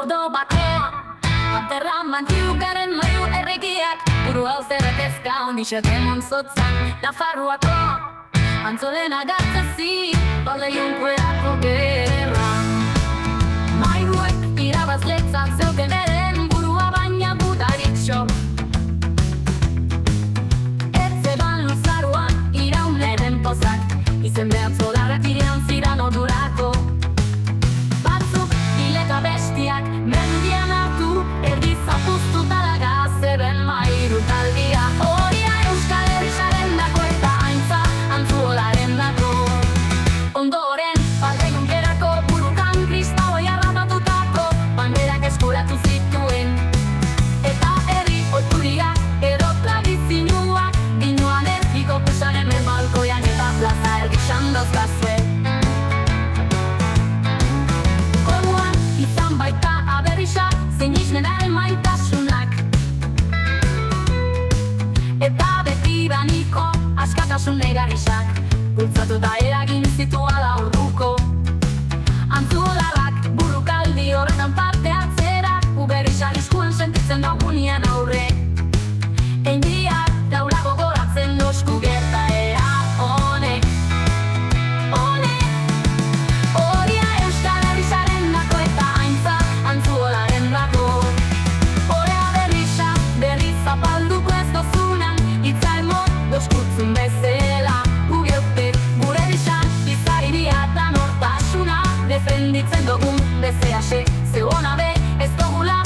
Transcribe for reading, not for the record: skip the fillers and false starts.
bordo batean Aterra mantiukaren maiu erregiak Buru hau zerretezka ondixet emon zotzan Nafarroako antzolen agartzazi Baleiun puerako gerran Mairuek irabazletzak zeuken eren Burua baina butarik xok Etzeban luzaruan irauneren pozak Izen behar zolarrak irean ziran odurako Batzuk hileta bestiak mendian hartu Erdi zapuztu talaga zeben mairu taldia Horia Euskal Herriaren dako eta haintza antzuolaren dako Ondoren, Baldaiun gerako burukan kristaua jarrabatutako Banderak eskuratu zituen Eta herri oituriak edo tradizioak Ginoan erriko pusaren balkoian eta plaza ergixan dauzkazue Komuan izan baita aberrisa Zinixneren maitasunak Eta beti baniko askatasun negarisak Bultzatu eta eragin zituala orduko Antzuolarrak burukaldi horretan parte hartzera Uberrisa diskuen sentitzen dagunien aurre Eindiak daula gogoratzen dosku gertaera honek Horia Euskal Herriaren dako eta haintza antzuolaren dako Horea berriz zapalduko ez dozunan Itza emot doskutzun bezala Gugeupek gure bisan bizairia eta nortasuna Defenditzen dugun bezease Zeona be ez dugula